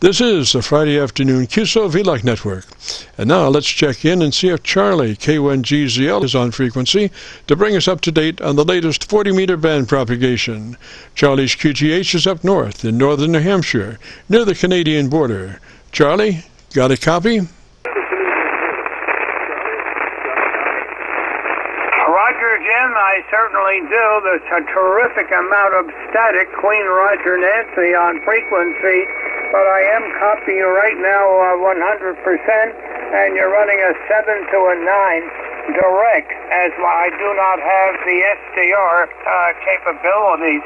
This is the Friday afternoon Qso-Vlog network. And now let's check in and see if CHARLEY-K1GZL is on frequency to bring us up to date on the latest 40-meter band propagation. Charlie's QTH is up north in northern New Hampshire, near the Canadian border. Charlie, got a copy? Roger, Jim, I certainly do. There's a terrific amount of static, Queen Roger Nancy on frequency, but I am copying right now 100%, and you're running a 7 to a 9 direct, as I do not have the SDR capabilities.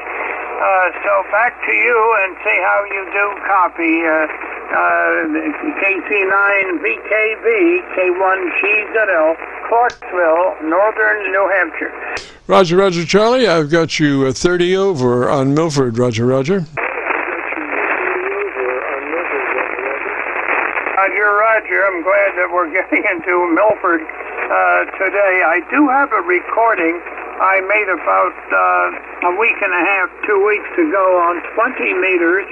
So back to you and see how you do copy KC9VKV, K1GZL, Clarksville, northern New Hampshire. Roger, Roger, Charlie. I've got you 30 over on Milford. Roger, Roger. Roger, I'm glad that we're getting into Milford today. I do have a recording I made about a week and a half, 2 weeks ago on 20 meters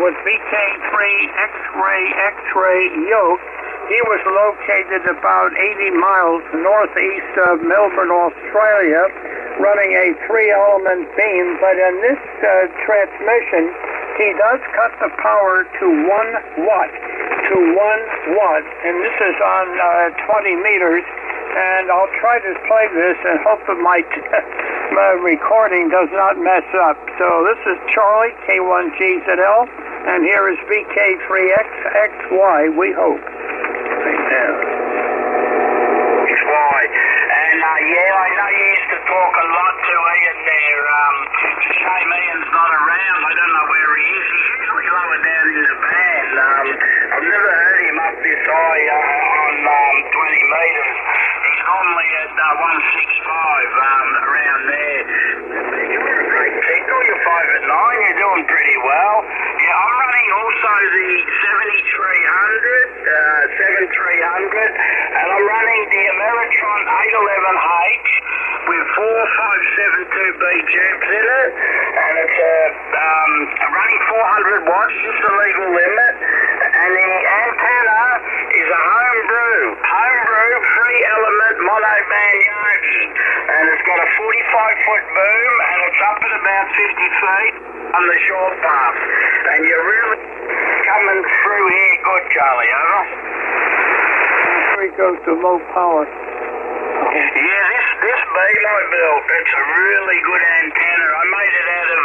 with VK3Xxy yoke. He was located about 80 miles northeast of Melbourne, Australia, running a 3-element beam, but in this transmission, he does cut the power to 1 watt, and this is on 20 meters, and I'll try to play this and hope that my recording does not mess up. So this is Charlie, K1GZL, and here is VK3Xxy, we hope. XY. And yeah, I know you used to talk a lot to Ian there. It's a shame Ian's not around. I don't know where he is. He's usually lower down in the band. I've never heard him up this high on 20 meters. He's normally at 165 around there. You're a great signal. You're 5 at 9. You're doing pretty well. Yeah, I'm running also the 7300, and I'm running the Ameritron 811H with 4572B tubes in it, and it's running 400 watts, just the legal limit, and the antenna is a homebrew 3-element monoband Yogi, and it's got a 45-foot boom, and it's up at about 50 feet on the short path, and you're really coming through here good, Charlie, over. Here goes to low power. Yeah, this beam I built, it's a really good antenna. I made it out of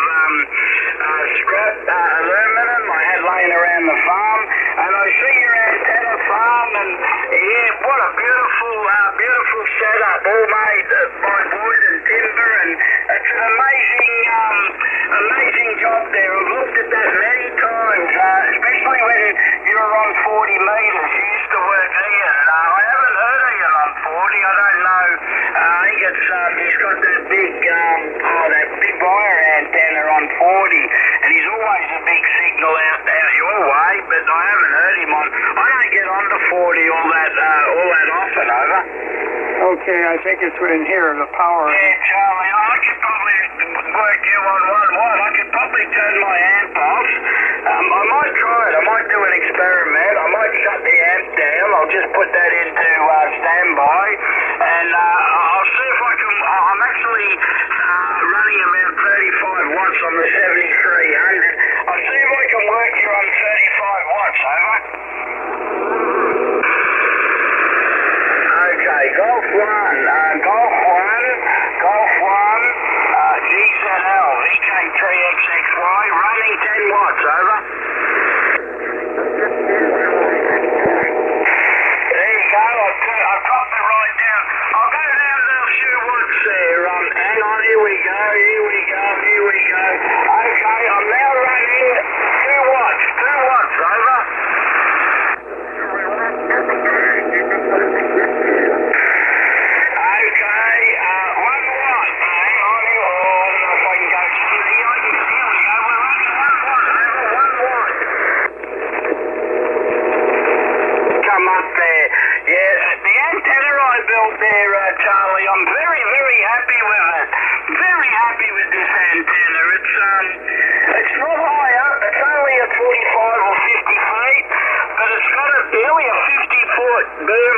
scrap aluminum I had laying around the farm, and I see your antenna farm, and yeah, what a beautiful setup, all made by wood and timber, and it's an amazing job there. I've looked at that many times, especially when you're on 40 meters. You used to work here. I haven't heard of you on 40. I don't know. I think he's got that big wire antenna on 40, and he's always a big signal out your way, but I haven't heard him on. I don't get on to 40 all that often, over. Okay, I think it's in here, the power. Yeah, Charlie, I could probably work you on 1 watt. I could probably turn my amp off. I might try it. I might do an experiment. I might shut the amp down. I'll just put that into standby, and I'll see if I can. I'm actually running about 35 watts on the 7300. I'll see if I can work you on 35 watts, over. Okay, Golf 1, GZL, VK3Xxy, running 10 watts, over. There you go, I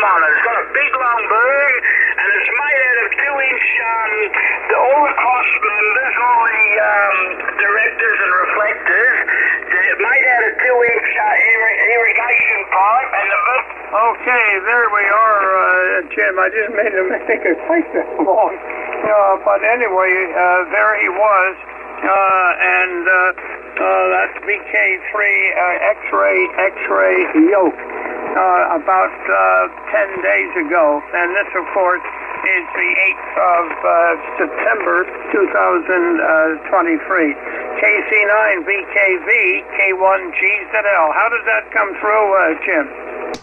on it. It's got a big long boom, and it's made out of 2-inch, all the cost members, all the directors and reflectors, they're made out of 2-inch irrigation pipe, and the Okay, there we are, Jim. I didn't mean to make it quite that long. But anyway, there he was, and that's VK3Xxy yoke, about 10 days ago. And this, of course, is the 8th of September 2023. KC9VKV, K1GZL. How does that come through, Jim?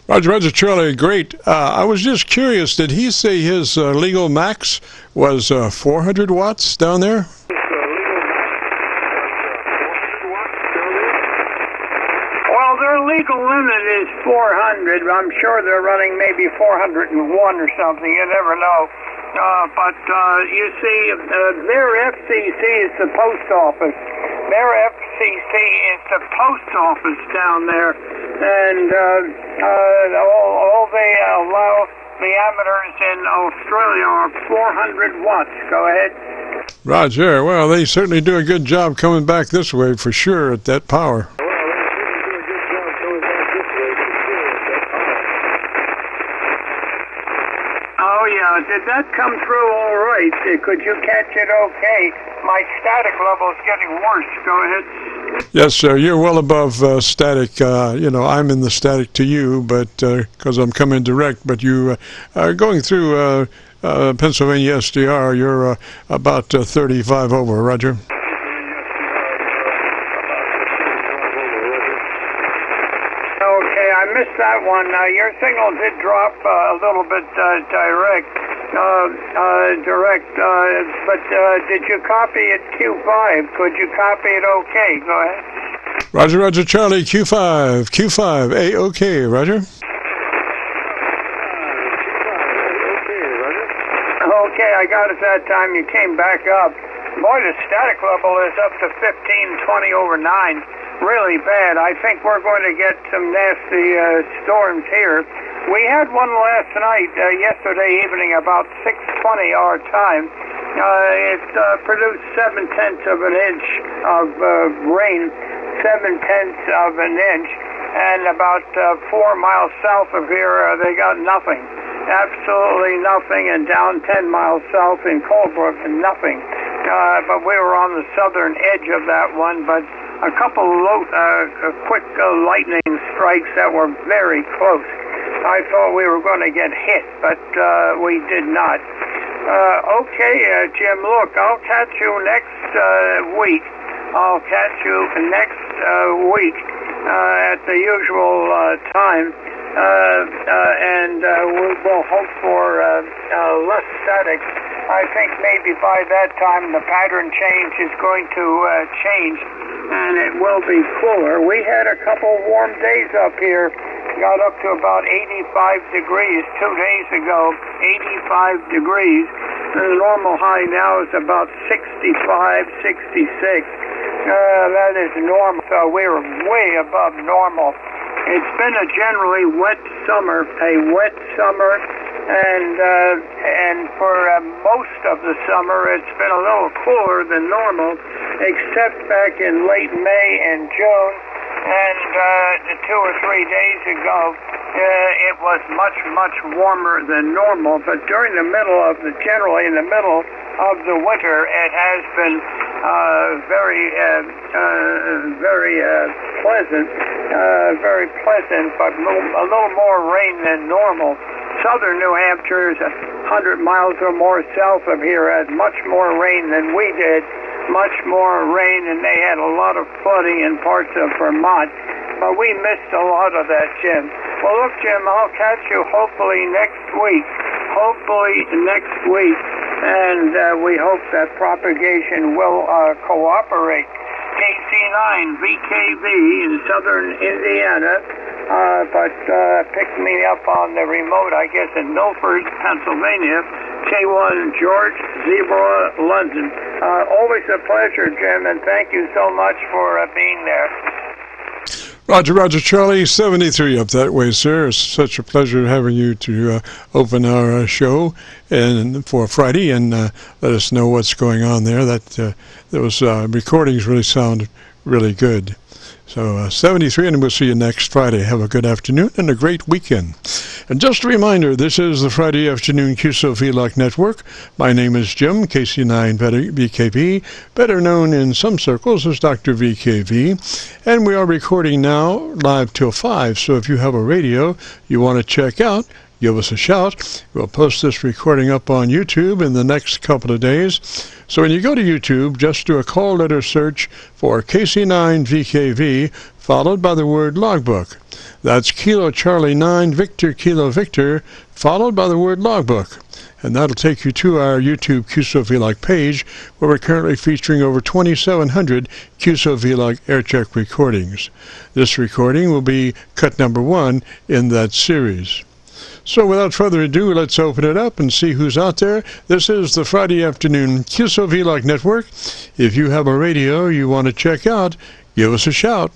Roger, Charlie, great. I was just curious, did he say his legal max was 400 watts down there? Well, their legal limit is 400. I'm sure they're running maybe 401 or something. You never know. But you see, their FCC is the post office. Their FCC is the post office down there, and all they allow the amateurs in Australia are 400 watts. Go ahead. Roger. Well, they certainly do a good job coming back this way for sure at that power. Oh, yeah. Did that come through all right? Could you catch it okay? My static level is getting worse. Go ahead. Yes, sir. You're well above static. I'm in the static to you, but because I'm coming direct. But you are going through Pennsylvania SDR. You're about 35 over. Roger. Okay, I missed that one. Your signal did drop a little bit direct. But did you copy it Q5? Could you copy it okay? Go ahead. Roger, Charlie, Q5, A-OK, Roger. Okay, I got it that time. You came back up. Boy, the static level is up to 1520 over 9. Really bad. I think we're going to get some nasty storms here. We had one last night, yesterday evening, about 6:20 our time. It produced 7/10 of an inch of rain, 7/10 of an inch, and about 4 miles south of here, they got nothing. Absolutely nothing, and down 10 miles south in Colebrook, nothing. But we were on the southern edge of that one, but a couple quick lightning strikes that were very close. I thought we were going to get hit, but we did not. Okay, Jim, look, I'll catch you next week. I'll catch you next week at the usual time, and we'll hope for less static. I think maybe by that time the pattern change is going to change, and it will be cooler. We had a couple warm days up here. Got up to about 85 degrees 2 days ago, 85 degrees. The normal high now is about 65, 66. That is normal, so we're way above normal. It's been a generally wet summer, and for most of the summer it's been a little cooler than normal, except back in late May and June. And 2 or 3 days ago, it was much warmer than normal. But during generally in the middle of the winter, it has been very pleasant, but a little more rain than normal. Southern New Hampshire is 100 miles or more south of here, had much more rain than we did. Much more rain, and they had a lot of flooding in parts of Vermont. But we missed a lot of that, Jim. Well, look, Jim, I'll catch you hopefully next week. And we hope that propagation will cooperate. KC9VKV in southern Indiana, but picked me up on the remote, I guess, in Milford, Pennsylvania. K1 George Zebra, London. Always a pleasure, Jim, and thank you so much for being there. Roger, Roger, Charlie, 73 up that way, sir. It's such a pleasure having you to open our show and for Friday and let us know what's going on there. Those recordings really sound really good. So 73, and we'll see you next Friday. Have a good afternoon and a great weekend. And just a reminder, this is the Friday Afternoon Qso-Vlog Network. My name is Jim, KC9VKV, better known in some circles as Dr. VKV. And we are recording now live till 5, so if you have a radio you want to check out, give us a shout. We'll post this recording up on YouTube in the next couple of days. So when you go to YouTube, just do a call letter search for KC9VKV, followed by the word logbook. That's Kilo Charlie 9 Victor Kilo Victor, followed by the word logbook. And that'll take you to our YouTube Qso-Vlog page, where we're currently featuring over 2,700 Qso-Vlog aircheck recordings. This recording will be cut number 1 in that series. So without further ado, let's open it up and see who's out there. This is the Friday Afternoon Qso-Vlog Network. If you have a radio you want to check out, give us a shout.